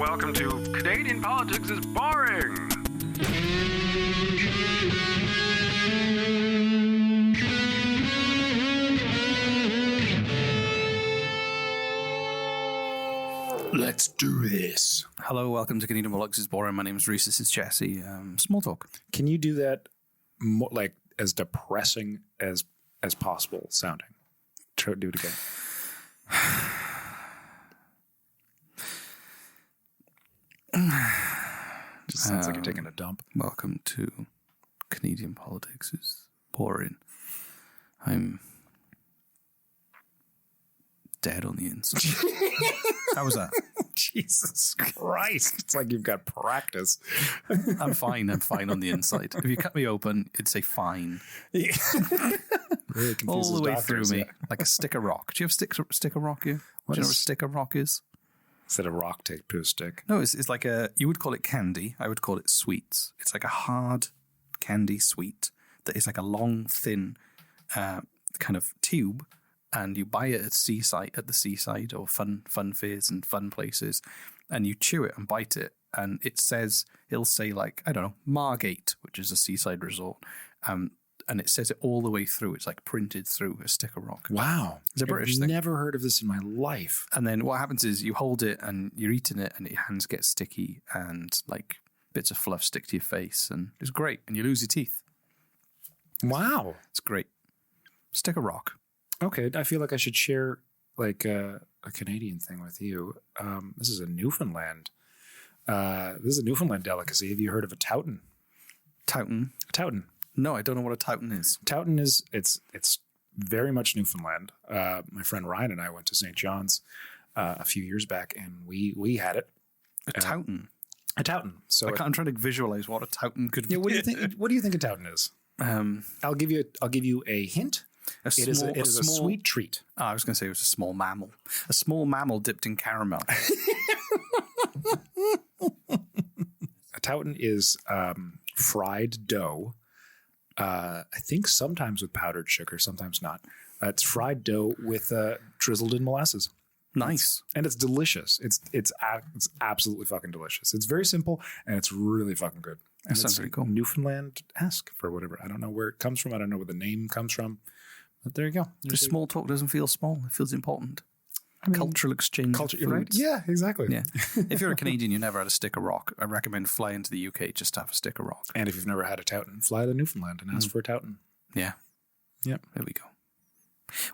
welcome to Canadian Politics is Boring. Let's do this. Hello, welcome to Canadian Politics is Boring. My name is Reese. This is Jesse. Small talk. Can you do that more, like as depressing as possible sounding? Do it again. Just sounds like you're taking a dump. Welcome to Canadian Politics is Boring. I'm dead on the inside. How was that? Jesus Christ. It's like you've got practice. I'm fine on the inside. If you cut me open, it'd say fine. Really All the way doctors, through me, yeah. like a stick of rock. Do you have stick of rock here? Do you know what a stick of rock is? Instead of rock taped to a stick. No, it's like you would call it candy. I would call it sweets. It's like a hard candy sweet that is like a long, thin kind of tube. And you buy it at the seaside or fun fairs and fun places. And you chew it and bite it. And it'll say like, I don't know, Margate, which is a seaside resort. And it says it all the way through. It's like printed through a stick of rock. Wow. It's a British thing. Never heard of this in my life. And then what happens is you hold it and you're eating it and your hands get sticky and like bits of fluff stick to your face. And it's great. And you lose your teeth. Wow. It's great. Stick of rock. Okay, I feel like I should share like a Canadian thing with you. This is a Newfoundland. This is a Newfoundland delicacy. Have you heard of a towton? Towton? Towton. No, I don't know what a towton is. Towton is it's very much Newfoundland. My friend Ryan and I went to St. John's a few years back, and we had it. A towton. A towton. So I'm trying to visualize what a towton could be. yeah, what do you think? What do you think a towton is? I'll give you a hint. It is a sweet treat. Oh, I was going to say it was a small mammal. A small mammal dipped in caramel. A towton is fried dough. I think sometimes with powdered sugar, sometimes not. It's fried dough with drizzled in molasses. Nice. And it's delicious. It's absolutely fucking delicious. It's very simple and it's really fucking good. And That sounds it's pretty cool. Newfoundland-esque for whatever. I don't know where it comes from. I don't know where the name comes from. But there you go. Just small talk doesn't feel small. It feels important. Cultural exchange. Culture, of right? foods. Yeah, exactly. Yeah. If you're a Canadian, you never had a stick of rock, I recommend flying to the UK just to have a stick of rock. And if you've never had a towton, fly to Newfoundland and ask for a towton. Yeah. Yep. There we go.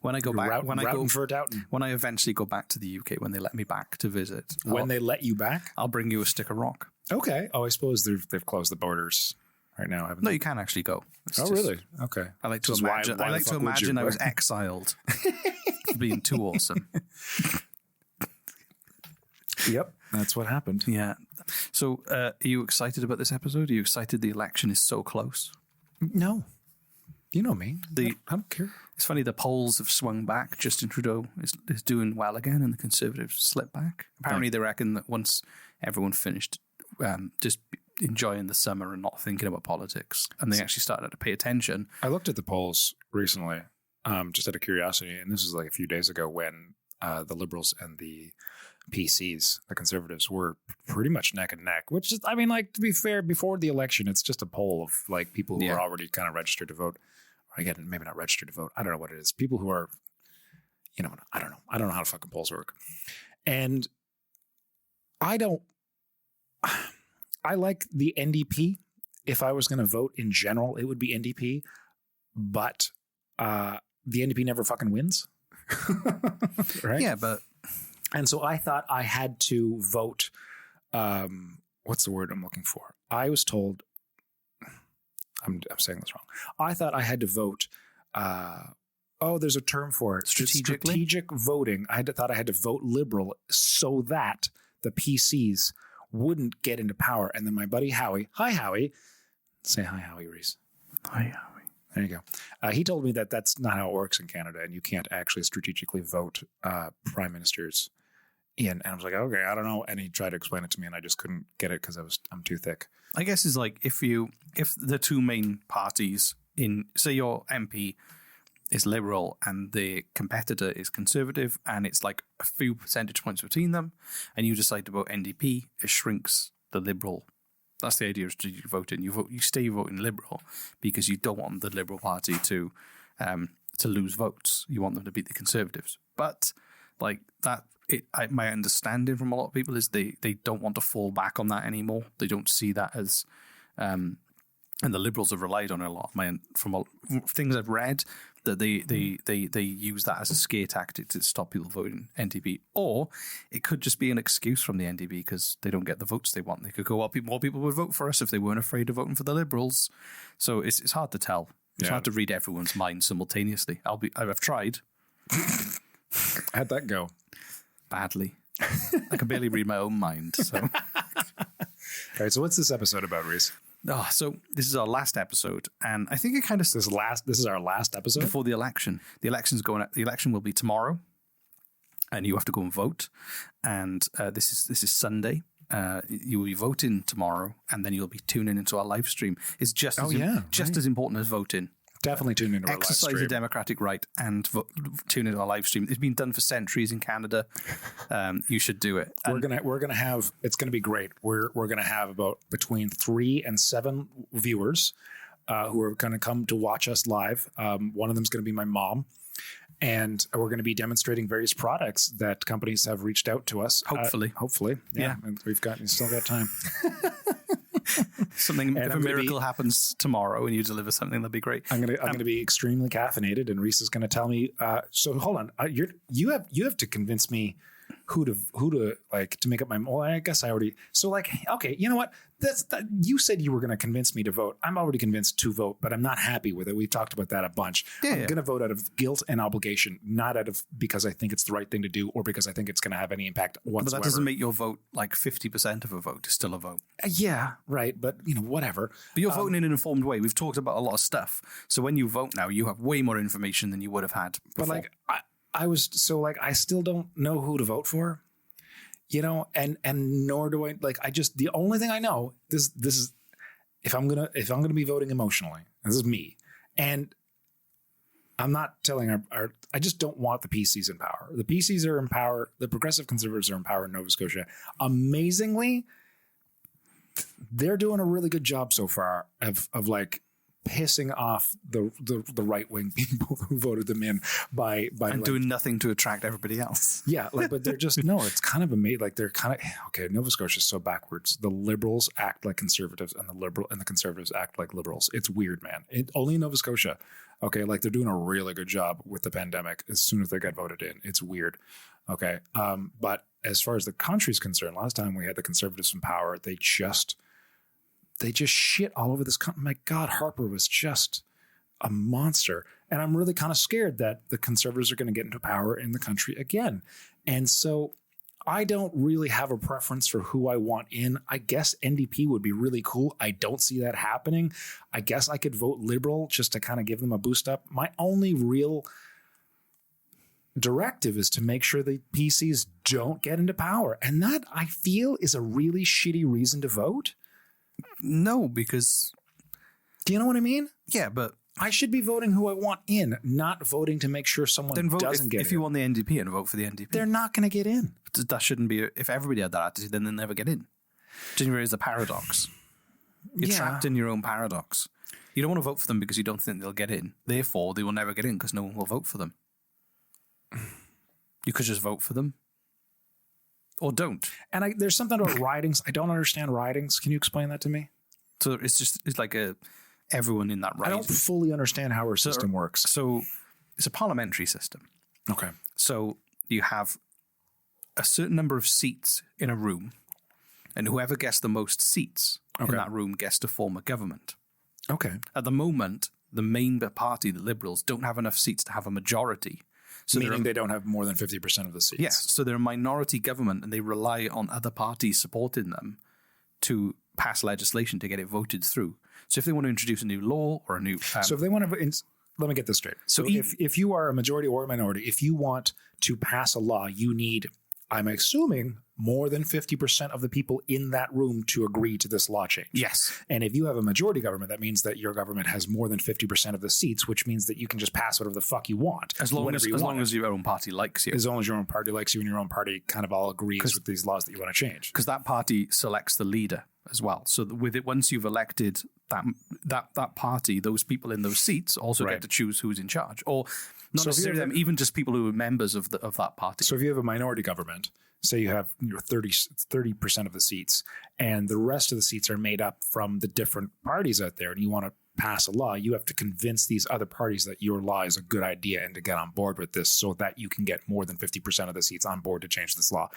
When I go back, Routing for a towton. when I eventually go back to the UK, when they let me back to visit, When they let you back? I'll bring you a stick of rock. Okay. Oh, I suppose they've closed the borders right now, haven't No, they? you can actually go. It's Oh, just- really? Okay. I like to So why imagine. the I like to fuck would imagine you? I was exiled, being too awesome. Yep. That's what happened. Yeah. So, are you excited about this episode? Are you excited the election is so close? No. You know me. I don't care. It's funny, the polls have swung back. Justin Trudeau is doing well again, and the Conservatives slipped back. Apparently, they reckon that once everyone finished just enjoying the summer and not thinking about politics, and they actually started to pay attention. I looked at the polls recently, just out of curiosity, and this was like a few days ago when the Liberals and the PCs, the Conservatives, were pretty much neck and neck, which is, I mean, like, to be fair, before the election, it's just a poll of like people who are already kind of registered to vote. Or again, maybe not registered to vote. I don't know what it is. People who are, I don't know. I don't know how the fucking polls work. And I like the NDP. If I was going to vote in general, it would be NDP. But the NDP never fucking wins. Right? Yeah, but And so I thought I had to vote. What's the word I'm looking for? I was told, I'm saying this wrong. I thought I had to vote. There's a term for it. Strategically? Strategic voting. Thought I had to vote Liberal so that the PCs wouldn't get into power. And then my buddy Howie, hi Howie, say hi Howie Reese. Hi, Howie. There you go. He told me that that's not how it works in Canada, and you can't actually strategically vote prime ministers in. And I was like, okay, I don't know. And he tried to explain it to me, and I just couldn't get it because I'm too thick. I guess it's like if the two main parties in, say, your MP is Liberal and the competitor is Conservative, and it's like a few percentage points between them, and you decide to vote NDP, it shrinks the Liberal. That's the idea, is you vote in. You stay voting Liberal because you don't want the Liberal Party to lose votes. You want them to beat the Conservatives. But like that, my understanding from a lot of people is they don't want to fall back on that anymore. They don't see that as, and the Liberals have relied on it a lot. From things I've read, that they use that as a scare tactic to stop people voting NDP. Or it could just be an excuse from the NDP because they don't get the votes they want. They could go, well, more people would vote for us if they weren't afraid of voting for the Liberals. So it's hard to tell. It's hard to read everyone's mind simultaneously. I've tried. How'd that go? Badly. I can barely read my own mind. So, All right. So what's this episode about, Reese? So this is our last episode, and I think it kind of This is our last episode before the election. The election will be tomorrow, and you have to go and vote. And this is Sunday. You will be voting tomorrow, and then you'll be tuning into our live stream. It's just as important as voting. Definitely tune into our live Exercise stream. a democratic right and tune into our live stream. It's been done for centuries in Canada. You should do it. We're gonna have. It's gonna be great. We're gonna have about between 3 and 7 viewers who are gonna come to watch us live. One of them is gonna be my mom, and we're gonna be demonstrating various products that companies have reached out to us. Hopefully, yeah. And we've still got time. If a miracle happens tomorrow and you deliver something, that'd be great. I'm gonna be extremely caffeinated, and Reese is gonna tell me. So hold on, you have to convince me who to like to make up my. Well, I guess I already. So like, okay, you know what? You said you were gonna convince me to vote. I'm already convinced to vote, but I'm not happy with it. We've talked about that a bunch. I'm gonna vote out of guilt and obligation, not out of because I think it's the right thing to do or because I think it's gonna have any impact whatsoever. But that doesn't make your vote like 50% of a vote. It's still a vote. Yeah, right. But whatever. But you're voting in an informed way. We've talked about a lot of stuff. So when you vote now, you have way more information than you would have had before. But like I still don't know who to vote for, and nor do I the only thing I know this is if I'm gonna be voting emotionally, this is me, and I'm not telling I just don't want the PCs in power. The PCs are in power. The Progressive Conservatives are in power in Nova Scotia. Amazingly, they're doing a really good job so far of like pissing off the right wing people who voted them in by doing nothing to attract everybody else. Yeah, but they're just it's kind of amazing. Like they're kind of okay. Nova Scotia is so backwards. The Liberals act like Conservatives, and the Conservatives act like Liberals. It's weird, man. Only in Nova Scotia. Okay, like they're doing a really good job with the pandemic. As soon as they get voted in, it's weird. Okay, but as far as the country's concerned, last time we had the Conservatives in power, they just shit all over this country. My God, Harper was just a monster. And I'm really kind of scared that the Conservatives are going to get into power in the country again. And so I don't really have a preference for who I want in. I guess NDP would be really cool. I don't see that happening. I guess I could vote Liberal just to kind of give them a boost up. My only real directive is to make sure the PCs don't get into power. And that, I feel, is a really shitty reason to vote. No, because... Do you know what I mean? Yeah, but... I should be voting who I want in, not voting to make sure someone doesn't get in. If you want the NDP and vote for the NDP. They're not going to get in. That shouldn't be... If everybody had that attitude, then they'll never get in. Do you realize the paradox? You're trapped in your own paradox. You don't want to vote for them because you don't think they'll get in. Therefore, they will never get in because no one will vote for them. You could just vote for them. Or don't. And there's something about ridings. I don't understand ridings. Can you explain that to me? So it's like everyone in that riding. I don't fully understand how our system works. So it's a parliamentary system. Okay. So you have a certain number of seats in a room, and whoever gets the most seats in that room gets to form a government. Okay. At the moment, the main party, the Liberals, don't have enough seats to have a majority. So meaning they don't have more than 50% of the seats. Yes, so they're a minority government and they rely on other parties supporting them to pass legislation to get it voted through. So if they want to introduce a new law or a new... so if they want to... Let me get this straight. So if you are a majority or a minority, if you want to pass a law, you need I'm assuming, more than 50% of the people in that room to agree to this law change. Yes. And if you have a majority government, that means that your government has more than 50% of the seats, which means that you can just pass whatever the fuck you want. As long as your own party likes you. As long as your own party likes you and your own party kind of all agrees with these laws that you want to change. Because that party selects the leader as well. So with it, once you've elected that party, those people in those seats also get to choose who's in charge. Or not necessarily them, even just people who are members of that party. So if you have a minority government, say you have 30% of the seats, and the rest of the seats are made up from the different parties out there, and you want to pass a law, you have to convince these other parties that your law is a good idea and to get on board with this so that you can get more than 50% of the seats on board to change this law.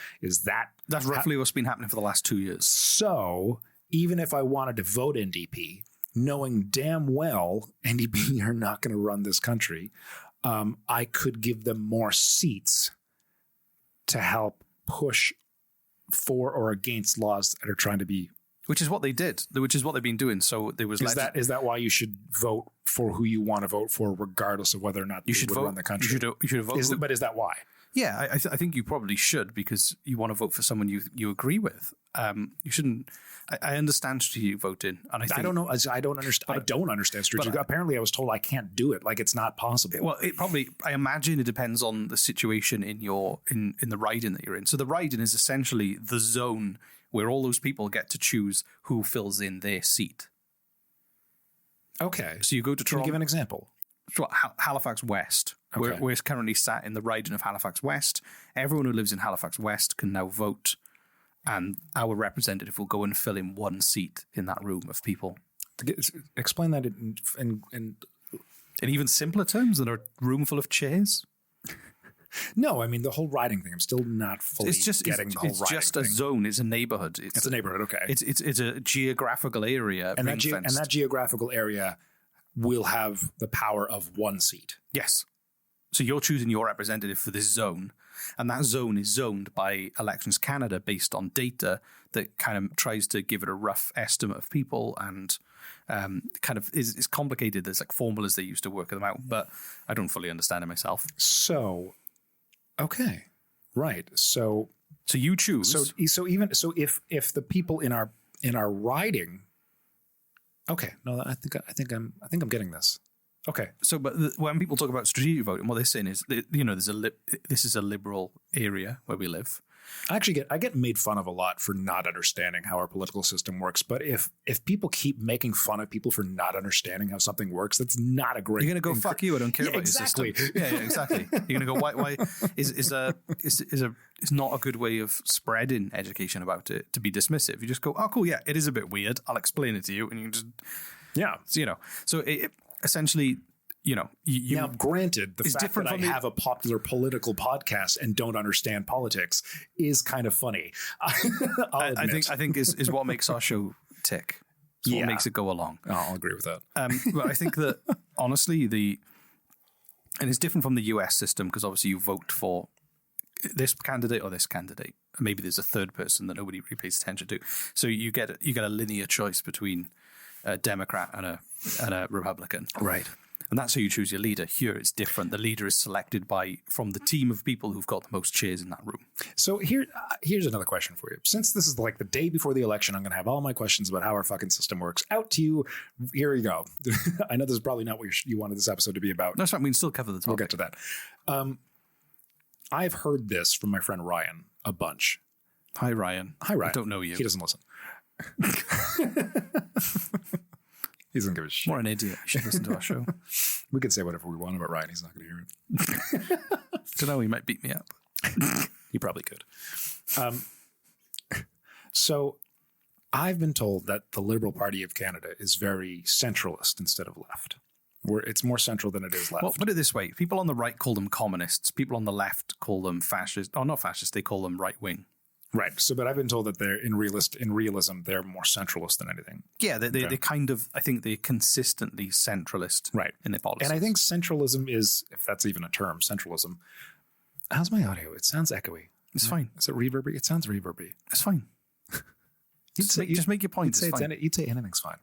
That's roughly what's been happening for the last 2 years. So even if I wanted to vote NDP, knowing damn well NDP are not going to run this country, I could give them more seats to help push for or against laws that are trying to be, which is what they did, which is what they've been doing. So there was is that why you should vote for who you want to vote for, regardless of whether or not you should run the country? You should vote. But is that why? Yeah, I think you probably should, because you want to vote for someone you agree with. You shouldn't. I understand strategic voting, and I don't know. I don't understand. I don't understand strategic. Apparently, I was told I can't do it. Like, it's not possible. Well, I imagine it depends on the situation in the riding that you're in. So the riding is essentially the zone where all those people get to choose who fills in their seat. Okay. So you go to Toronto. Can you give an example? Halifax West. Okay. We're currently sat in the riding of Halifax West. Everyone who lives in Halifax West can now vote, and our representative will go and fill in one seat in that room of people. Explain that in even simpler terms than a room full of chairs. No, I mean the whole riding thing. I'm still not fully getting the whole riding thing. It's just a zone. It's a neighborhood. It's a neighborhood. Okay. It's a geographical area, and that geographical area will have the power of one seat. Yes. So you're choosing your representative for this zone, and that zone is zoned by Elections Canada based on data that kind of tries to give it a rough estimate of people, and kind of is complicated. There's like formulas they use to work them out, but I don't fully understand it myself. So, okay, right. So you choose. So if the people in our riding, okay, no, I think I'm getting this. Okay. So, but when people talk about strategic voting, what they're saying is, this is a liberal area where we live. I get made fun of a lot for not understanding how our political system works. But if people keep making fun of people for not understanding how something works, that's not a great. You're gonna go fuck you. I don't care about exactly. your system. Yeah, exactly. You're gonna go why is not a good way of spreading education about it to be dismissive. You just go, oh cool, yeah, it is a bit weird. I'll explain it to you, and you just So it essentially. Now, granted, the fact that I have a popular political podcast and don't understand politics is kind of funny. I think is what makes our show tick. It's what makes it go along. Oh, I'll agree with that. But I think that honestly, and it's different from the US system, because obviously you vote for this candidate or this candidate. Maybe there's a third person that nobody really pays attention to. So you get a linear choice between a Democrat and a Republican. Right. And that's how you choose your leader. Here it's different. The leader is selected from the team of people who've got the most chairs in that room. So here's another question for you. Since this is like the day before the election, I'm going to have all my questions about how our fucking system works out to you. Here you go. I know this is probably not what you wanted this episode to be about. That's right. We can still cover the topic. We'll get to that. I've heard this from my friend Ryan a bunch. Hi, Ryan. I don't know you. He doesn't listen. He doesn't give a shit. More an idiot. You should listen to our show. We can say whatever we want about Ryan. He's not going to hear it. Don't know. He might beat me up. He probably could. So I've been told that the Liberal Party of Canada is very centralist instead of left. It's more central than it is left. Well, put it this way. People on the right call them communists. People on the left call them fascist. Oh, not fascist. They call them right-wing. Right. So, but I've been told that they're in realism, they're more centralist than anything. Yeah, they kind of, I think they're consistently centralist in their policies. And I think centralism is, if that's even a term, centralism. How's my audio? It sounds echoey. It's fine. Is it reverby? It sounds reverby. It's fine. Just make your point. You'd say anything's fine.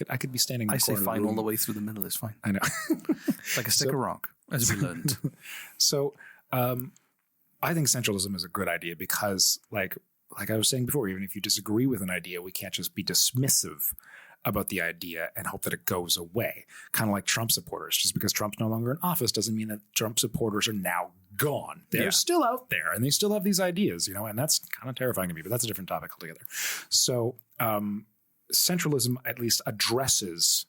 I could be standing in the corner of the room. All the way through the middle is fine. I know. Like a stick of rock, as we learned. So, I think centralism is a good idea because, like I was saying before, even if you disagree with an idea, we can't just be dismissive about the idea and hope that it goes away. Kind of like Trump supporters. Just because Trump's no longer in office doesn't mean that Trump supporters are now gone. They're still out there and they still have these ideas, and that's kind of terrifying to me, but that's a different topic altogether. So centralism at least addresses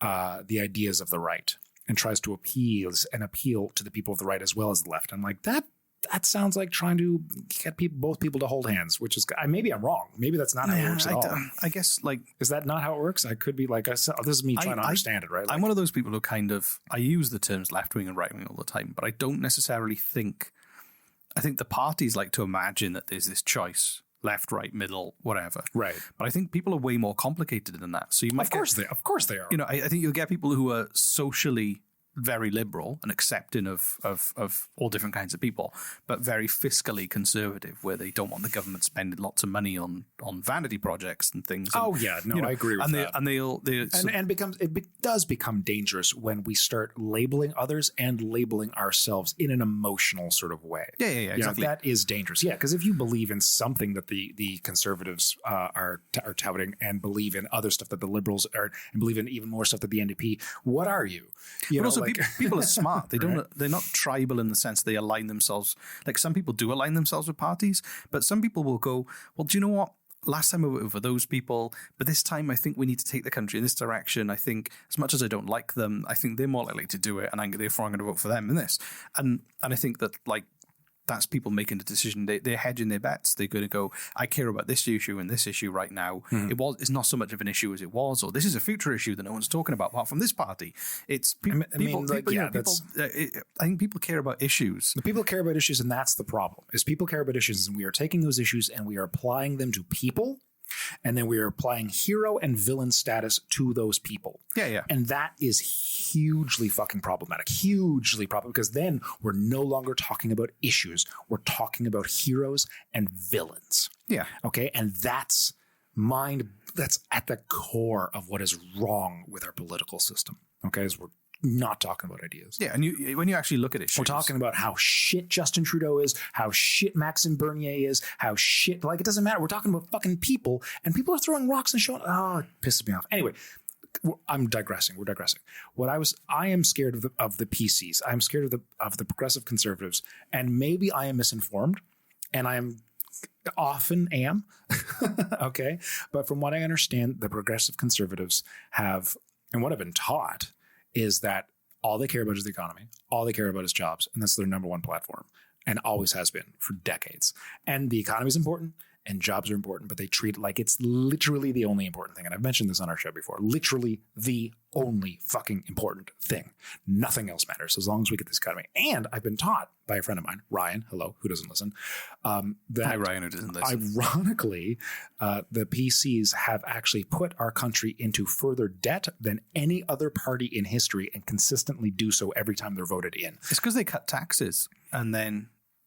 the ideas of the right and tries to appeal to the people of the right as well as the left. I'm like, that sounds like trying to get both people to hold hands, which is, maybe I'm wrong. Maybe that's not how it works at all. I guess, like, is that not how it works? I could be like, this is me trying to understand it, right? I'm one of those people who I use the terms left wing and right wing all the time, but I don't necessarily I think the parties like to imagine that there's this choice, left, right, middle, whatever. Right. But I think people are way more complicated than that. So you might of course they are. I think you'll get people who are socially very liberal and accepting of all different kinds of people, but very fiscally conservative, where they don't want the government spending lots of money on vanity projects and things. I agree with that. And it does become dangerous when we start labeling others and labeling ourselves in an emotional sort of way. Yeah, exactly. That is dangerous. Yeah, because if you believe in something that the conservatives are touting and believe in other stuff that the liberals are, and believe in even more stuff that the NDP, what are you? People are smart. They're not tribal in the sense they align themselves. Like, some people do align themselves with parties, but some people will go, well, do you know what? Last time I voted for those people, but this time I think we need to take the country in this direction. I think, as much as I don't like them, I think they're more likely to do it, and therefore I'm going to vote for them in this. And I think that, like, that's people making the decision. They're hedging their bets. They're going to go, I care about this issue and this issue right now. It's not so much of an issue as it was, or this is a future issue that no one's talking about apart from this party. It's people. I think people care about issues. The people care about issues, and that's the problem. Is people care about issues, and we are taking those issues and we are applying them to people. And then we are applying hero and villain status to those people. Yeah. And that is hugely fucking problematic. Hugely problematic, because then we're no longer talking about issues. We're talking about heroes and villains. Yeah. Okay. And that's at the core of what is wrong with our political system. Okay. Is we're not talking about ideas. Yeah, and when you actually look at it, we're talking about how shit Justin Trudeau is, how shit Maxime Bernier is, how shit, like, it doesn't matter. We're talking about fucking people, and people are throwing rocks and showing. Oh, it pisses me off. Anyway, I'm digressing. We're digressing. I am scared of the PCs. I'm scared of the progressive conservatives, and maybe I am misinformed, and I often am. Okay, but from what I understand, the progressive conservatives have, and what I've been taught, is that all they care about is the economy. All they care about is jobs. And that's their number one platform, and always has been for decades. And the economy is important and jobs are important, but they treat it like it's literally the only important thing. And I've mentioned this on our show before, literally the only fucking important thing. Nothing else matters as long as we get this economy. And I've been taught by a friend of mine, Ryan, hello, who doesn't listen. Hi, Ryan, who doesn't listen. Ironically, the PCs have actually put our country into further debt than any other party in history, and consistently do so every time they're voted in. It's because they cut taxes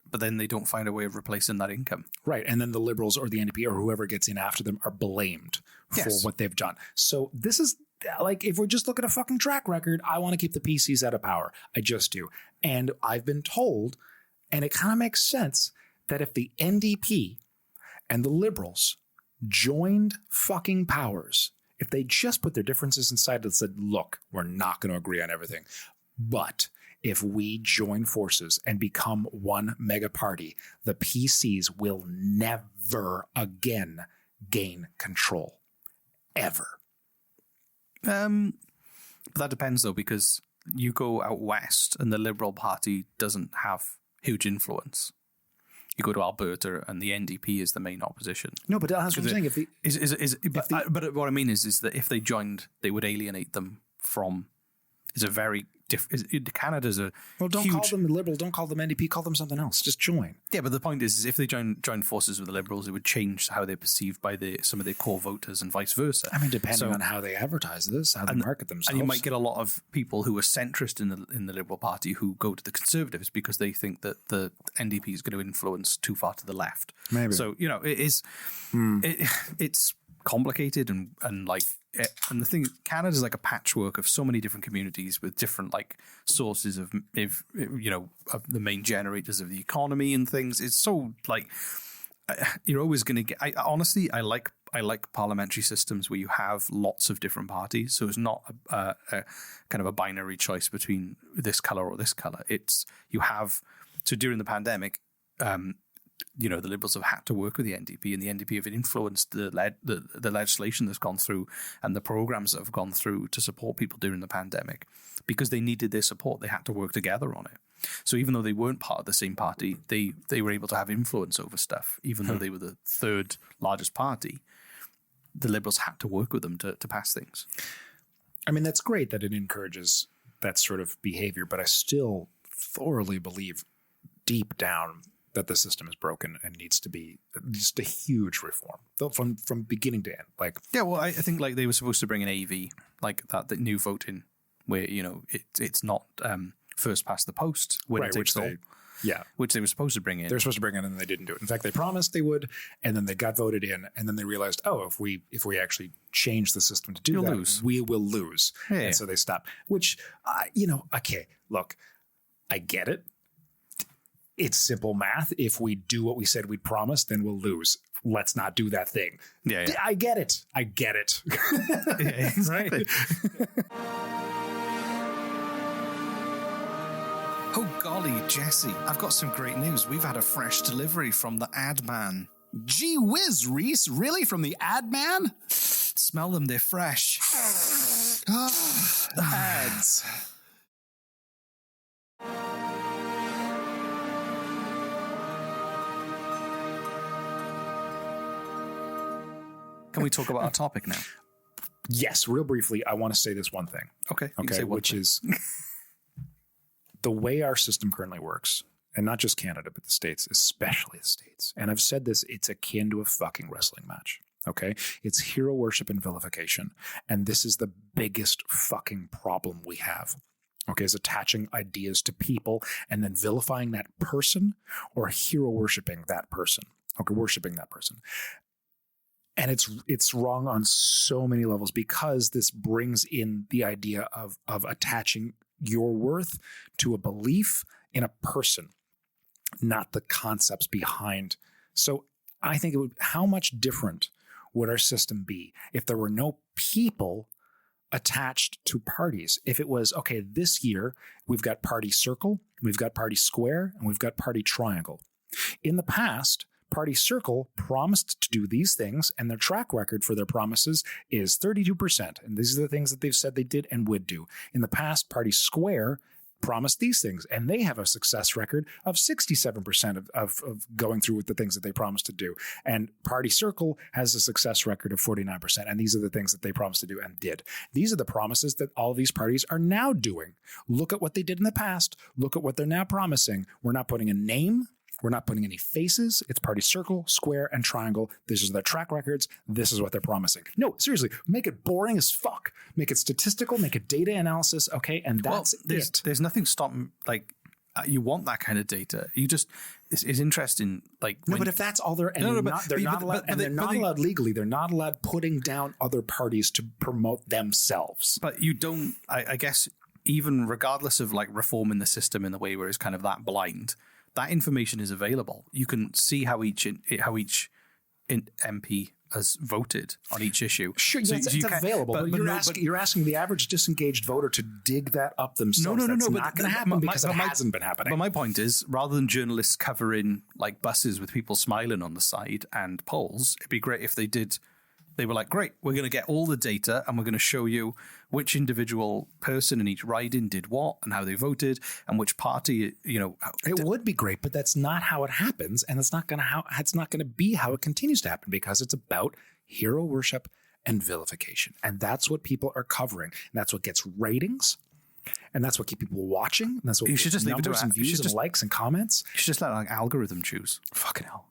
but then they don't find a way of replacing that income. Right. And then the Liberals or the NDP or whoever gets in after them are blamed for what they've done. So this is like, if we just look at a fucking track record, I want to keep the PCs out of power. I just do. And I've been told, and it kind of makes sense, that if the NDP and the Liberals joined fucking powers, if they just put their differences aside and said, look, we're not going to agree on everything, but if we join forces and become one mega party, the PCs will never again gain control. Ever. But that depends, though, because you go out west and the Liberal Party doesn't have huge influence. You go to Alberta and the NDP is the main opposition. No, but that's what I'm saying. But what I mean is that if they joined, they would alienate them from. It's a very Canada's a don't huge... call them Liberals, don't call them NDP, call them something else. Just join. Yeah, but the point is if they join forces with the Liberals, it would change how they're perceived by some of their core voters and vice versa. I mean, depending on how they advertise this, how they market themselves. And you might get a lot of people who are centrist in the Liberal Party who go to the Conservatives because they think that the NDP is going to influence too far to the left. Maybe. So, it is it's complicated and like and the thing, Canada's like a patchwork of so many different communities with different like sources of, if you know, of the main generators of the economy and things. It's so like you're always going to get. Honestly, I like parliamentary systems where you have lots of different parties, so it's not a kind of a binary choice between this color or this color. It's you have. So during the pandemic, you know, the Liberals have had to work with the NDP, and the NDP have influenced the legislation that's gone through and the programs that have gone through to support people during the pandemic. Because they needed their support, they had to work together on it. So even though they weren't part of the same party, they were able to have influence over stuff. Even though they were the third largest party, the Liberals had to work with them to pass things. I mean, that's great that it encourages that sort of behavior, but I still thoroughly believe deep down that the system is broken and needs to be just a huge reform from beginning to end. Like, yeah, well, I think like they were supposed to bring an AV, like that new voting, where you know it's not first past the post, right, which they were supposed to bring in. They're supposed to bring in, and they didn't do it. In fact, they promised they would, and then they got voted in, and then they realized, oh, if we actually change the system to do that, we will lose. Yeah, and so they stopped. Which, you know, okay, look, I get it. It's simple math. If we do what we said we'd promise, then we'll lose. Let's not do that thing. Yeah. I get it. Yeah, exactly. Oh, golly, Jesse, I've got some great news. We've had a fresh delivery from the ad man. Gee whiz, Reese. Really? From the ad man? Smell them. They're fresh. Ads. Can we talk about our topic now? Yes, real briefly, I want to say this one thing. Okay, which is the way our system currently works, and not just Canada, but the States, especially the States. And I've said this, it's akin to a fucking wrestling match. Okay? It's hero worship and vilification. And this is the biggest fucking problem we have. Okay, is attaching ideas to people and then vilifying that person or hero worshiping that person. Okay, worshiping that person. And it's wrong on so many levels because this brings in the idea of attaching your worth to a belief in a person, not the concepts behind. So I think how much different would our system be if there were no people attached to parties? If it was, okay, this year we've got Party Circle, we've got Party Square, and we've got Party Triangle. In the past, Party Circle promised to do these things, and their track record for their promises is 32%. And these are the things that they've said they did and would do. In the past, Party Square promised these things, and they have a success record of 67% of going through with the things that they promised to do. And Party Circle has a success record of 49%, and these are the things that they promised to do and did. These are the promises that all these parties are now doing. Look at what they did in the past. Look at what they're now promising. We're not putting a name. We're not putting any faces. It's Party Circle, Square, and Triangle. This is their track records. This is what they're promising. No, seriously, make it boring as fuck. Make it statistical. Make it data analysis. Okay, and that's it. There's nothing stopping. Like, you want that kind of data. You just it's interesting. Like, no, but if that's all they're not allowed legally. They're not allowed putting down other parties to promote themselves. But you don't. I guess even regardless of like reforming the system in the way where it's kind of that blind. That information is available. You can see how each MP has voted on each issue. Sure, so it's available. But you're asking the average disengaged voter to dig that up themselves. No. That's not going to happen because it hasn't been happening. But my point is, rather than journalists covering like buses with people smiling on the side and polls, it'd be great if they did. They were like, great, we're going to get all the data and we're going to show you which individual person in each riding did what and how they voted and which party, you know. It would be great, but that's not how it happens. And it's not going to be how it continues to happen because it's about hero worship and vilification. And that's what people are covering. And that's what gets ratings. And that's what keeps people watching. And that's what you should just numbers and views and likes and comments. You should just let an algorithm choose. Fucking hell.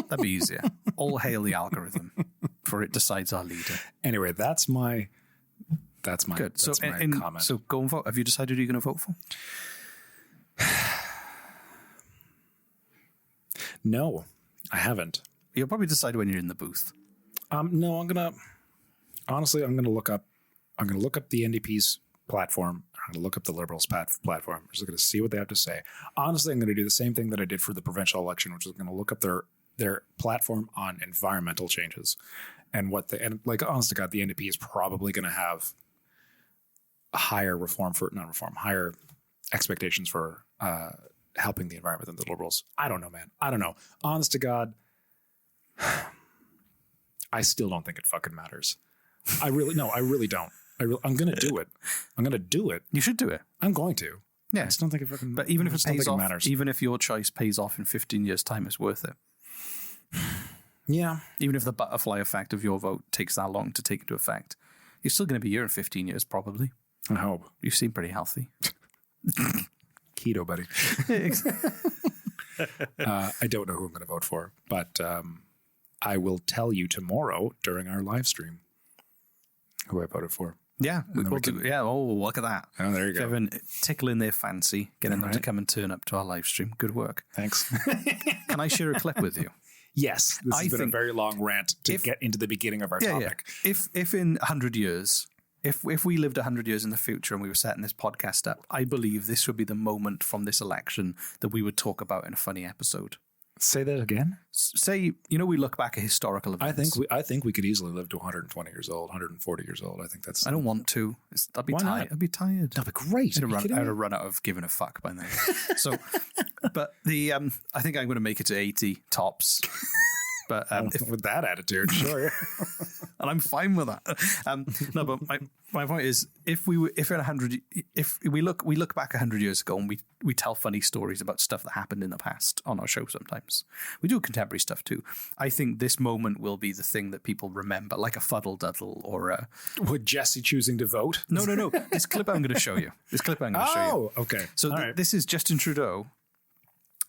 That'd be easier. All hail the algorithm. For it decides our leader. Anyway, that's my good. Comment. So go and vote. Have you decided who you're going to vote for? No, I haven't. You'll probably decide when you're in the booth. No, I'm gonna. Honestly, I'm going to look up the NDP's platform. I'm going to look up the Liberals' platform. I'm just going to see what they have to say. Honestly, I'm going to do the same thing that I did for the provincial election, which is going to look up their platform on environmental changes and honest to God, the NDP is probably going to have a higher higher expectations for helping the environment than the Liberals. I don't know, man. I don't know. Honest to God, I still don't think it fucking matters. I really don't. I'm going to do it. I'm going to do it. You should do it. I'm going to. Yeah. I just don't think it fucking But even if it pays off, matters. even if your choice pays off in 15 years' time, it's worth it. Yeah. Even if the butterfly effect of your vote takes that long to take into effect, you're still going to be here in 15 years, probably. I hope. You seem pretty healthy. Keto, buddy. I don't know who I'm going to vote for, but I will tell you tomorrow during our live stream who I voted for. Yeah, we'll do. Yeah, oh, look at that. Oh, there you go. Kevin, tickling their fancy, getting them to come and turn up to our live stream. Good work. Thanks. Can I share a clip with you? Yes, this has been a think very long rant to get into the beginning of our topic. Yeah. If in 100 years, if we lived 100 years in the future and we were setting this podcast up, I believe this would be the moment from this election that we would talk about in a funny episode. Say that again. Say, we look back at historical events. I think we could easily live to 120 years old, 140 years old. I think that's. I don't want to. I'd be tired. I'd be tired. That'd be great. I'd have run out of giving a fuck by then. So, but I think I'm going to make it to 80 tops. But with that attitude, sure. And I'm fine with that. No, but my point is, if we look back 100 years ago and we tell funny stories about stuff that happened in the past on our show. Sometimes we do contemporary stuff too. I think this moment will be the thing that people remember, like a fuddle duddle or with Jesse choosing to vote. No. This clip I'm going to show you. Oh, okay. So this is Justin Trudeau.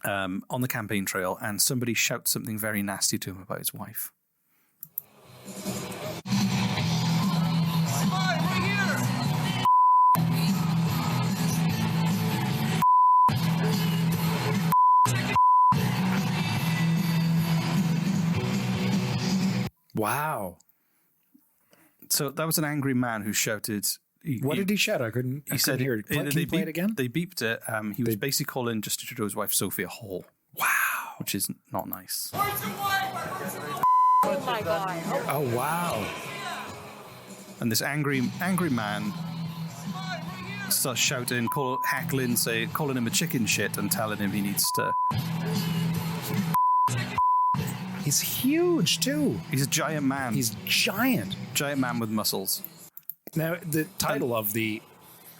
On the campaign trail, and somebody shouts something very nasty to him about his wife. Wow. So that was an angry man who shouted. What did he shout? I couldn't hear it. Can you play it again? They beeped it. He was basically calling Justin Trudeau's wife Sophia Hall. Wow. Which is not nice. Oh my God. Oh, wow. And this angry man starts shouting, heckling, calling him a chicken shit and telling him he needs to... He's huge, too. He's a giant man. He's giant. Giant man with muscles. Now, the title of the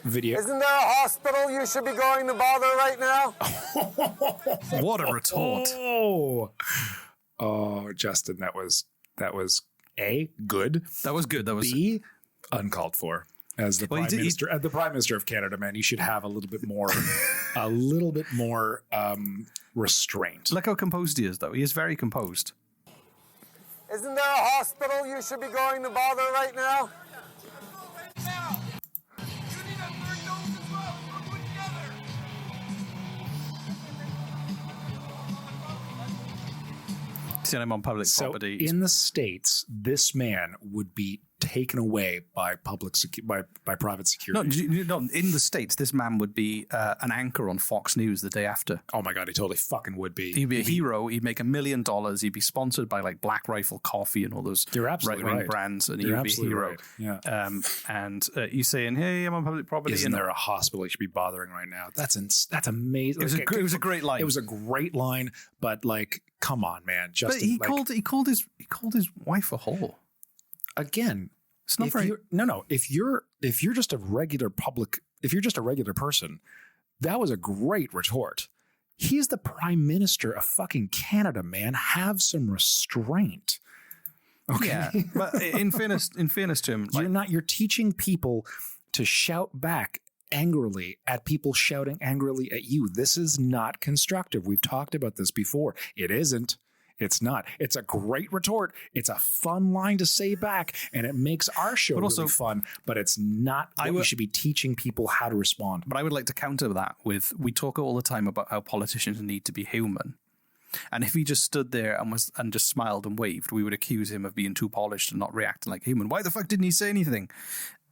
video... Isn't there a hospital you should be going to bother right now? What a retort. Oh, Justin, that was A, good. That was good. That was B, uncalled for. As the Prime Minister of Canada, man, you should have a little bit more restraint. Look how composed he is, though. He is very composed. Isn't there a hospital you should be going to bother right now? See, I'm on public property. In the States, this man would be taken away by private security. No, in the States, this man would be an anchor on Fox News the day after. Oh my God, he totally fucking would be. He'd be a hero. He'd make $1 million. He'd be sponsored by like Black Rifle Coffee and all those right-wing brands, and he'd be a hero. Right. Yeah. And you saying, "Hey, I'm on public property." Isn't there a hospital you should be bothering right now? That's amazing. It was a great line. It was a great line, but like, come on, man. Justin, but he called his wife a whore. Again, it's not very. If you're just a regular person, that was a great retort. He's the Prime Minister of fucking Canada, man. Have some restraint. Okay. Yeah, but in fairness to him, you're teaching people to shout back angrily at people shouting angrily at you. This is not constructive. We've talked about this before. It isn't. It's not. It's a great retort. It's a fun line to say back, and it makes our show really fun, but it's not what we should be teaching people how to respond. But I would like to counter that with, we talk all the time about how politicians need to be human. And if he just stood there and just smiled and waved, we would accuse him of being too polished and not reacting like a human. Why the fuck didn't he say anything?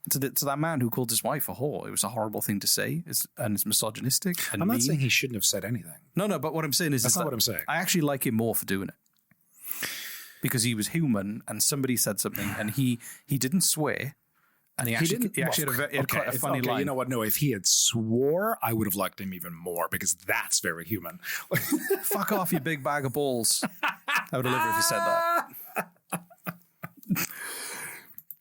To that man who called his wife a whore, it was a horrible thing to say, and it's misogynistic. And I'm not mean. saying he shouldn't have said anything. No, but what I'm saying is That's not that what I'm saying. I actually like him more for doing it because he was human, and somebody said something, and he didn't swear, and he actually had quite a funny line. You know what? No, if he had swore, I would have liked him even more because that's very human. Fuck off, you big bag of balls. I would have loved it if he said that.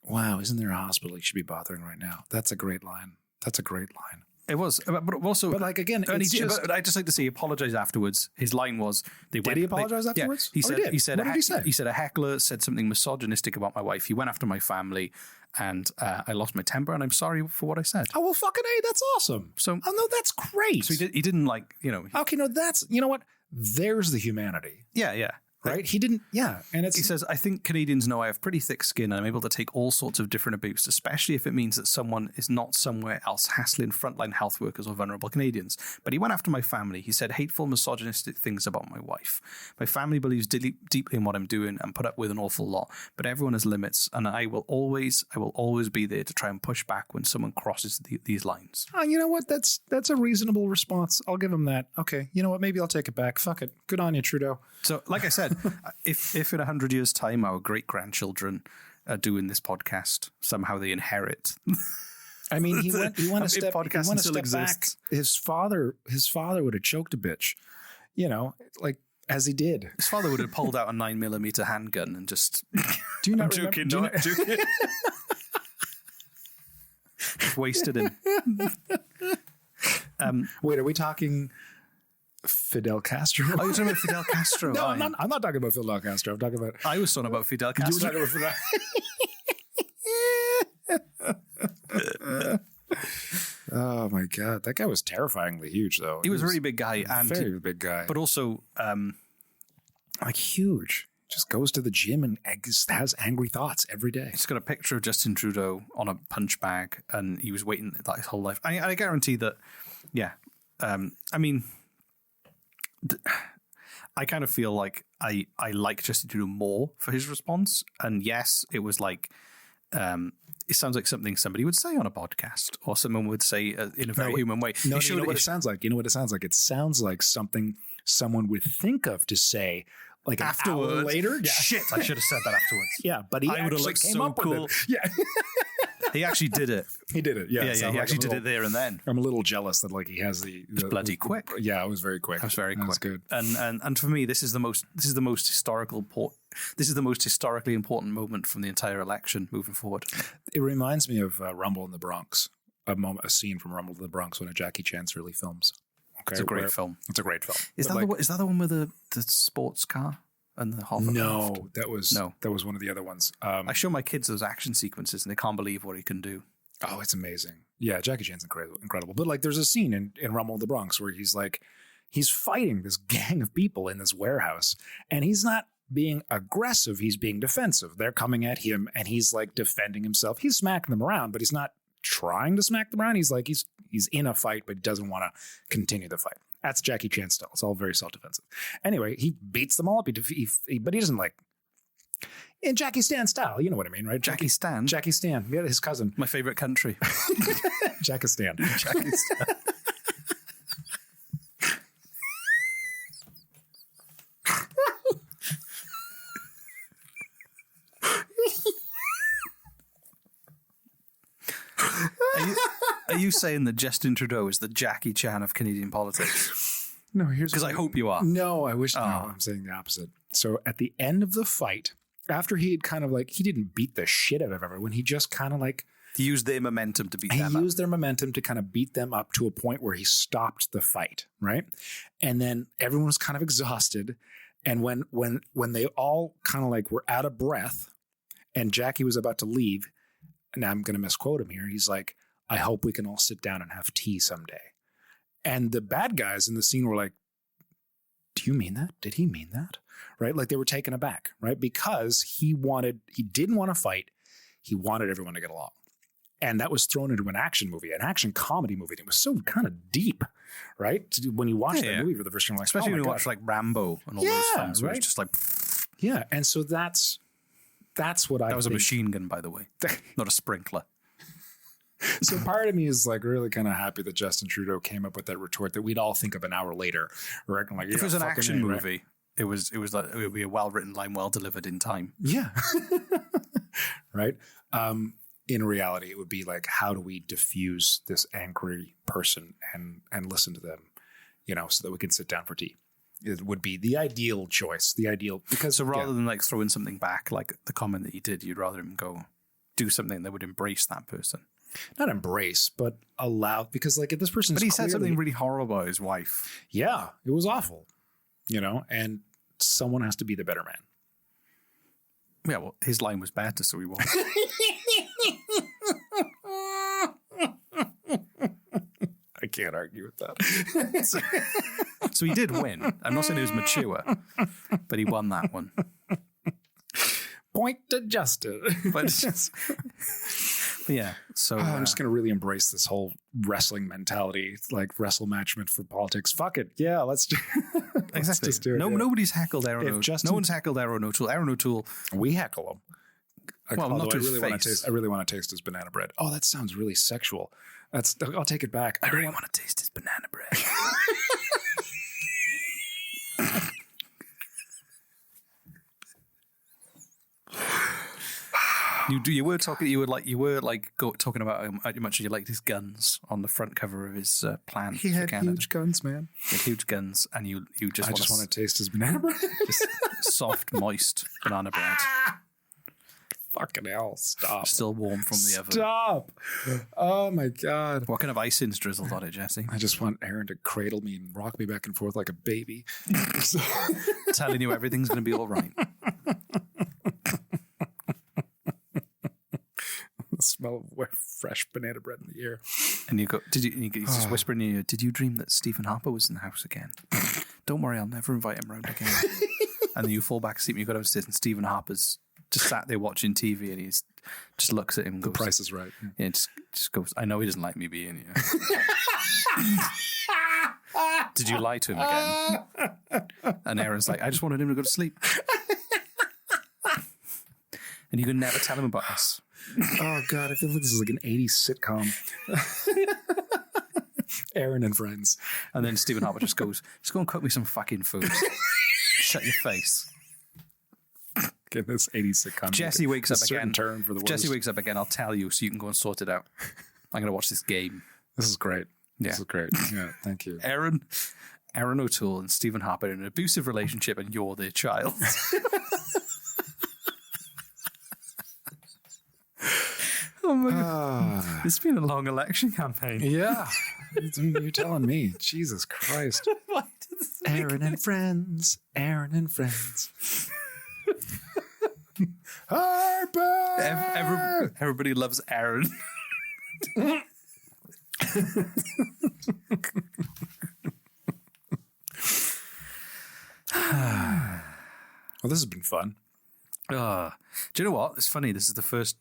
Wow, isn't there a hospital you should be bothering right now? That's a great line. That's a great line. It was, but also, But like again, and it's just. but I just like to say he apologized afterwards. His line was, Did he apologize afterwards? Yeah, Oh, he did. he said, What did he say? He said a heckler said something misogynistic about my wife. He went after my family, and I lost my temper, and I'm sorry for what I said. Oh well, fucking A, that's awesome. So- oh no, that's great. So he didn't like, Okay, no, that's you know what? There's the humanity, yeah. right? He didn't. Yeah, and it's He says, I think Canadians know I have pretty thick skin and I'm able to take all sorts of different abuse, especially if it means that someone is not somewhere else hassling frontline health workers or vulnerable Canadians. But he went after my family. He said hateful, misogynistic things about my wife. My family believes deeply in what I'm doing and put up with an awful lot, but everyone has limits, and I will always be there to try and push back when someone crosses these lines. Oh, you know what? That's a reasonable response. I'll give him that. Okay, you know what? Maybe I'll take it back. Fuck it. Good on you, Trudeau. So, like I said, if in 100 years' time our great-grandchildren are doing this podcast, somehow they inherit. I mean, he went a step, podcast back. still exists. His father would have choked a bitch, like as he did. His father would have pulled out a 9mm handgun and just. Do you not I'm remember? joking, do you no, not- I'm joking. Just wasted him. Wait, are we talking Fidel Castro? Oh, you're talking about Fidel Castro? No, Fine. I'm not talking about Fidel Castro. I'm talking about. I was talking about Fidel You were Castro. talking about Fidel. Oh my god, that guy was terrifyingly huge, though. He was a really big guy, and very big guy, but also like huge. Just goes to the gym and has angry thoughts every day. he's got a picture of Justin Trudeau on a punch bag, and he was waiting that his whole life. I guarantee that. Yeah, I mean, I kind of feel like I like Justin Trudeau more for his response, and yes, it was like. It sounds like something somebody would say on a podcast, or someone would say in a very human way. No, you know what it sounds like? You know what it sounds like? It sounds like something someone would think of to say like an Afterwards. hour later. Yeah. Shit, I should have said that afterwards. Yeah, but he I would have actually looked came so up cool. with it. Yeah, He actually did it. he did it. Yeah, Yeah, so he like, actually I'm a did it there and then. I'm a little jealous that like he has the bloody quick. Yeah, it was very quick. That was very quick. That's good. And for me, this is the most historically important moment from the entire election moving forward. It reminds me of Rumble in the Bronx, a scene from Rumble in the Bronx when a Jackie Chan's really films. Okay, It's a great film. It's a great film. Is But, that the one with the sports car and the hovercraft? No, that was one of the other ones. I show my kids those action sequences and they can't believe what he can do. Oh, it's amazing. Yeah, Jackie Chan's incredible. But like there's a scene in Rumble in the Bronx where he's fighting this gang of people in this warehouse, and he's not being aggressive, he's being defensive. They're coming at him and he's like defending himself. He's smacking them around, but he's not trying to smack them around. He's like he's in a fight, but he doesn't want to continue the fight. That's Jackie Chan style. It's all very self-defensive. Anyway, he beats them all up, but he doesn't like in Jackie Stan style. You know what I mean, right? Jackie Stan? Jackie Stan. Yeah, his cousin. My favorite country. Jackie Stan. Jackie Stan. Are you saying that Justin Trudeau is the Jackie Chan of Canadian politics? No, here's Because I hope you are. No, I wish. No, I'm saying the opposite. So at the end of the fight, after he had kind of like he didn't beat the shit out of everyone, he just kind of like He used their momentum to beat he them up. used their momentum to kind of beat them up to a point where he stopped the fight, right? And then everyone was kind of exhausted, and when they all kind of like were out of breath, and Jackie was about to leave, and I'm going to misquote him here. He's like, "I hope we can all sit down and have tea someday." And the bad guys in the scene were like, "Do you mean that? Did he mean that?" Right? Like they were taken aback, right? Because he didn't want to fight. He wanted everyone to get along. And that was thrown into an action movie, an action comedy movie. It was so kind of deep, right? When you watch that movie for the first time, like, especially oh when my you God. watch like Rambo and all those films, where right? it's just like Yeah, and so that's what I that was a think. machine gun, by the way, not a sprinkler. So part of me is like really kind of happy that Justin Trudeau came up with that retort that we'd all think of an hour later. Right? Like, If it was an action right? movie, it was like it would be a well written line, well delivered in time. Yeah. Right. In reality, it would be like, how do we diffuse this angry person and listen to them, so that we can sit down for tea? It would be the ideal choice, because So rather than like throwing something back, like the comment that he did, you'd rather him go do something that would embrace that person. not embrace, but allow, because like if this person, But he said something really horrible about his wife. yeah, it was awful, and someone has to be the better man. Yeah, well, his line was better, so he won. I can't argue with that. So he did win. I'm not saying he was mature, but he won that one. Point adjusted. But yeah, so I'm just going to really embrace this whole wrestling mentality, like wrestle matchment for politics. Fuck it. Yeah, let's do let's exactly. just do it. yeah. Nobody's heckled Aaron If O'Toole. Justin- No one's heckled Aaron O'Toole. Aaron O'Toole. We heckle him. Well, not Although to I his really want to face. taste. I really want to taste his banana bread. Oh, that sounds really sexual. I'll take it back. I really want to taste his banana bread. You were talking talking about how much you liked his guns on the front cover of his plan. He for had Canada. huge guns, man. He had huge guns, and you just I want just to want to taste his banana bread. just soft, moist banana bread, Fucking hell! Stop. still warm from the oven. Stop. Oh my god. What kind of icing's drizzled on it, Jesse? I just want Aaron to cradle me and rock me back and forth like a baby. Telling you everything's going to be all right. The smell of fresh banana bread in the air. And you go, he's just whispering in your ear, did you dream that Stephen Harper was in the house again? Don't worry, I'll never invite him round again. And then you fall back asleep and you go downstairs and Stephen Harper's just sat there watching TV and he's just looks at him and goes, Price is right. yeah, just goes, I know he doesn't like me being here. Did you lie to him again? And Aaron's like, I just wanted him to go to sleep. And you can never tell him about us. Oh god, I feel like this is like an 80s sitcom. Aaron and Friends. And then Stephen Harper just goes, just go and cook me some fucking food. Shut your face. Get this 80s sitcom. Jesse wakes up a certain again. Term for the If Jesse worst. wakes up again, I'll tell you so you can go and sort it out. I'm going to watch this game. This is great. Yeah. This is great. Yeah, thank you. Aaron O'Toole and Stephen Harper in an abusive relationship and you're their child. Oh my God. It's been a long election campaign. Yeah. You're telling me. Jesus Christ. Aaron and Friends. Aaron and Friends. Harper! Everybody loves Aaron. Well, this has been fun. Do you know what? It's funny. This is the first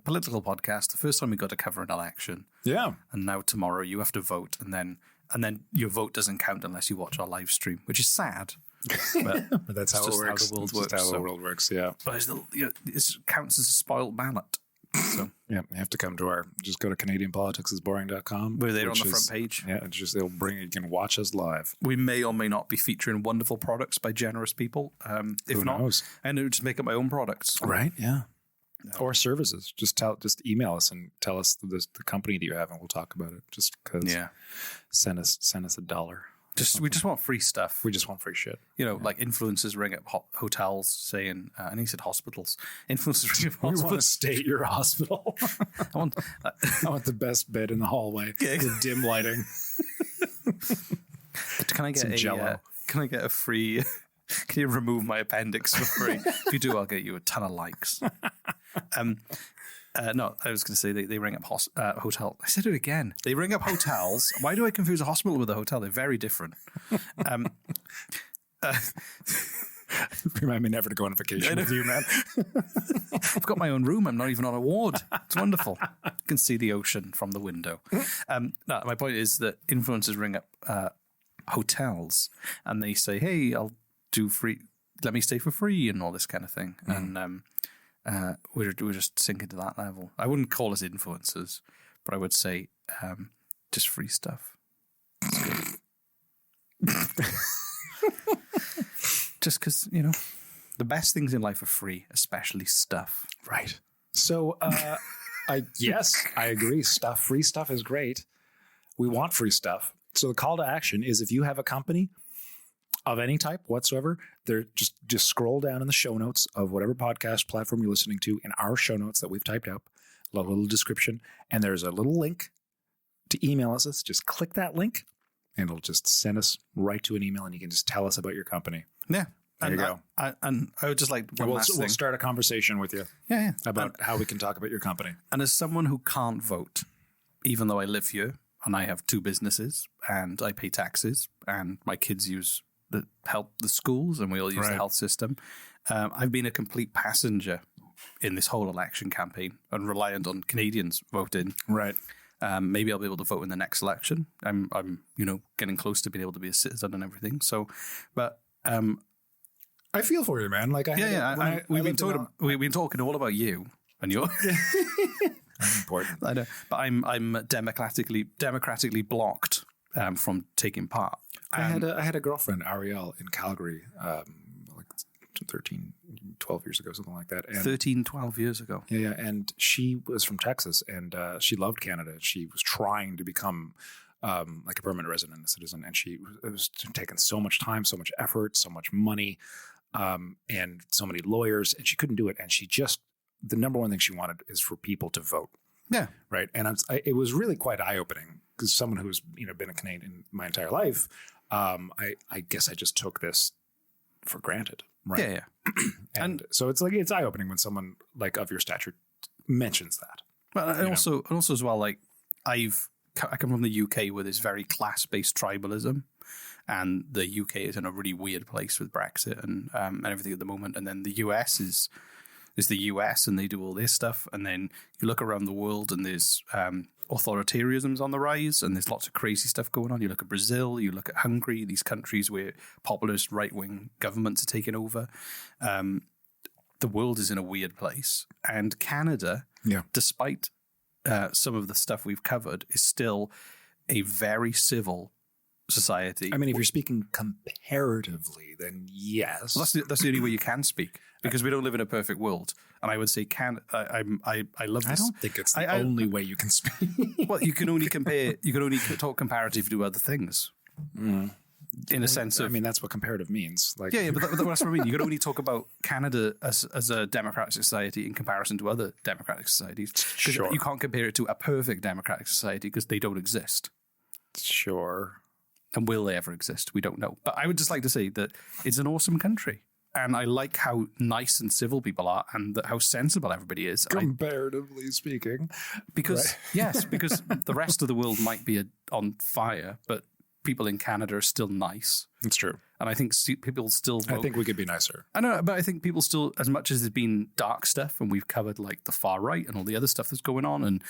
political podcast, the first time we got to cover an election. Yeah. And now tomorrow you have to vote, and then your vote doesn't count unless you watch our live stream, which is sad. But But that's how it just works. how the world It's just works, how so. the world works, yeah. But it counts as a spoiled ballot. So Yeah, you have to come to just go to CanadianPoliticsIsBoring.com. we're there on which the front is- page. Yeah, it'll bring, you can watch us live. We may or may not be featuring wonderful products by generous people. If Who not, knows? I know just make up my own products. Right, yeah. Or services. Just email us and tell us the company that you have and we'll talk about it. Just because Yeah. send us $1. We just want free stuff. We just want free shit. Like influencers ring up hotels saying, and he said hospitals. Influencers ring up We want to hospitals. stay at your hospital. I want, I want the best bed in the hallway with dim lighting. can I get Some Jell-O. can I get a free? Can you remove my appendix for free? If you do, I'll get you a ton of likes. No, I was going to say they ring up hotel. I said it again. They ring up hotels. Why do I confuse a hospital with a hotel? They're very different. Remind me never to go on a vacation with you, man. I've got my own room. I'm not even on a ward. It's wonderful. I can see the ocean from the window. No, my point is that influencers ring up hotels and they say, hey, I'll do free, let me stay for free and all this kind of thing. And we're just sinking to that level. I wouldn't call us influencers, but I would say just free stuff. Just because, the best things in life are free, especially stuff. Right. So, I agree. Free stuff is great. We want free stuff. So the call to action is if you have a company of any type whatsoever, there just scroll down in the show notes of whatever podcast platform you're listening to in our show notes that we've typed up, a little description, and there's a little link to email us. Just click that link and it'll just send us right to an email and you can just tell us about your company. Yeah. There you go. And I would just like We'll start a conversation with you about how we can talk about your company. And as someone who can't vote, even though I live here and I have 2 businesses and I pay taxes and my kids use the schools and we all use the health system, I've been a complete passenger in this whole election campaign and reliant on Canadians voting. Right. Maybe I'll be able to vote in the next election. I'm getting close to being able to be a citizen and everything. So, but I feel for you, man. Like we've been talking all about you and your. That's important. I know, but I'm democratically blocked from taking part. I had a girlfriend, Ariel, in Calgary, like 12 years ago, something like that. And 12 years ago. Yeah, and she was from Texas, and she loved Canada. She was trying to become like a permanent resident, a citizen, and it was taking so much time, so much effort, so much money, and so many lawyers, and she couldn't do it. And the number one thing she wanted is for people to vote. Yeah. Right. And it was really quite eye-opening because someone who's been a Canadian my entire life, I guess I just took this for granted. Right. Yeah. and so it's eye-opening when someone like of your stature mentions that. Well, and also as well, like I come from the UK with this very class-based tribalism, and the UK is in a really weird place with Brexit and everything at the moment. And then the US is the US, and they do all this stuff. And then you look around the world, and there's authoritarianism's on the rise, and there's lots of crazy stuff going on. You look at Brazil, you look at Hungary, these countries where populist right-wing governments are taking over. The world is in a weird place, and Canada, despite some of the stuff we've covered, is still a very civil society. I mean, if you're speaking comparatively, then yes. Well, that's the only way you can speak, because we don't live in a perfect world. And I would say I love this. I don't think it's the only way you can speak. Well, you can only compare. You can only talk comparative to other things. In a sense of, I mean, that's what comparative means. Like, yeah, but that's what I mean. You can only talk about Canada as a democratic society in comparison to other democratic societies. Sure. You can't compare it to a perfect democratic society because they don't exist. Sure. And will they ever exist? We don't know. But I would just like to say that it's an awesome country. And I like how nice and civil people are, and how sensible everybody is. Comparatively speaking. Because, yes, because the rest of the world might be on fire, but people in Canada are still nice. It's true. And I think people still vote. I think we could be nicer. I know, but I think people still, as much as there's been dark stuff, and we've covered like the far right and all the other stuff that's going on, and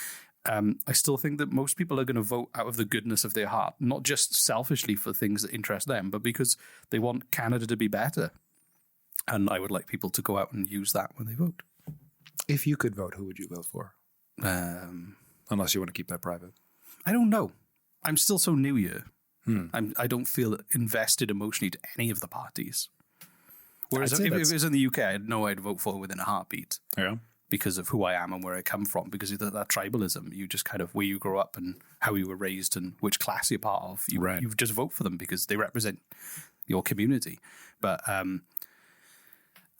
I still think that most people are going to vote out of the goodness of their heart, not just selfishly for things that interest them, but because they want Canada to be better. And I would like people to go out and use that when they vote. If you could vote, who would you vote for? Unless you want to keep that private. I don't know. I'm still so new here. I don't feel invested emotionally to any of the parties. Whereas if it was in the UK, I'd know I'd vote for within a heartbeat. Yeah. Because of who I am and where I come from. Because of that tribalism, you just kind of where you grow up and how you were raised and which class you're part of. You just vote for them because they represent your community. But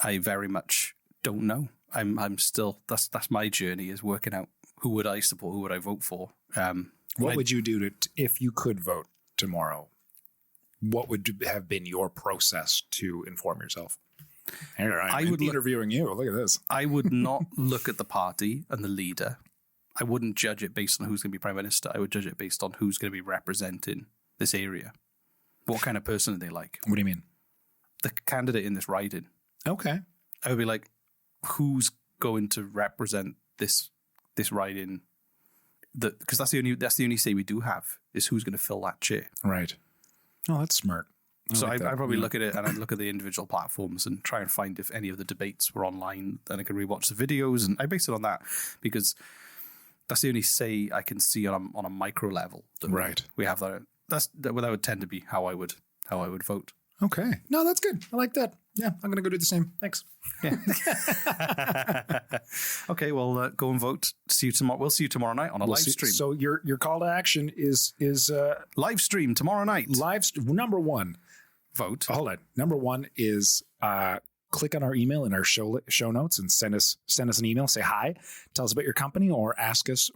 I very much don't know. I'm still that's my journey, is working out who would I support, who would I vote for. What would you do if you could vote tomorrow? What would have been your process to inform yourself? Here, I would be interviewing you. Look at this. I would not look at the party and the leader. I wouldn't judge it based on who's going to be prime minister. I would judge it based on who's going to be representing this area. What kind of person are they like? What do you mean? the candidate in this riding. Okay. I would be like, who's going to represent this riding? Because that's the only say we do have is who's going to fill that chair. Right. Oh, that's smart. So like I that. probably look at it and I'd look at the individual platforms and try and find if any of the debates were online, and I can rewatch the videos, and I base it on that because that's the only say I can see on a micro level. That Right. We have that. That would tend to be how I would vote. Okay. No, that's good. I like that. Yeah, I'm going to go do the same. Thanks. Okay, well, go and vote. See you tomorrow. We'll see you tomorrow night on a live stream. So your call to action is Live stream tomorrow night. number one. Vote. Hold on. Number one is click on our email in our show notes and send us an email. Say hi. Tell us about your company or tell us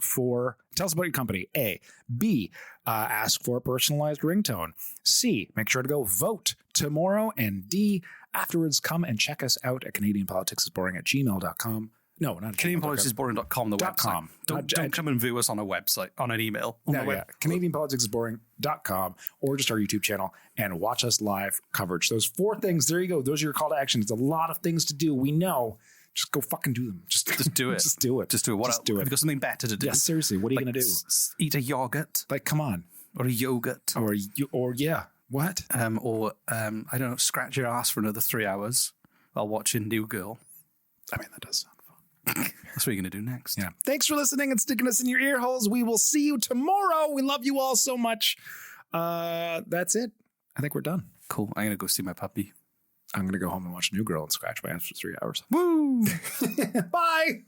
about your company. A. B. Ask for a personalized ringtone. C. Make sure to go vote tomorrow. And D. Afterwards, come and check us out at CanadianPoliticsIsBoring@gmail.com. No, not CanadianPoliticsIsBoring.com, the website. .com. Don't come and view us on a website, on an email. On the web. CanadianPoliticsIsBoring.com or just our YouTube channel and watch us live coverage. Those 4 things. There you go. Those are your call to action. It's a lot of things to do. We know. Just go fucking do them. Just do it. Just do it. Just do it. Just do it. Have you got something better to do? Yeah, seriously. What are you going to do? Eat a yogurt Like, come on. or a yogurt. Or yeah. What? I don't know, scratch your ass for another 3 hours while watching New Girl. I mean, that does sound fun. That's what you're going to do next. Yeah. Thanks for listening and sticking us in your ear holes. We will see you tomorrow. We love you all so much. That's it. I think we're done. Cool. I'm going to go see my puppy. I'm going to go home and watch New Girl and scratch my ass for 3 hours. Woo! Bye.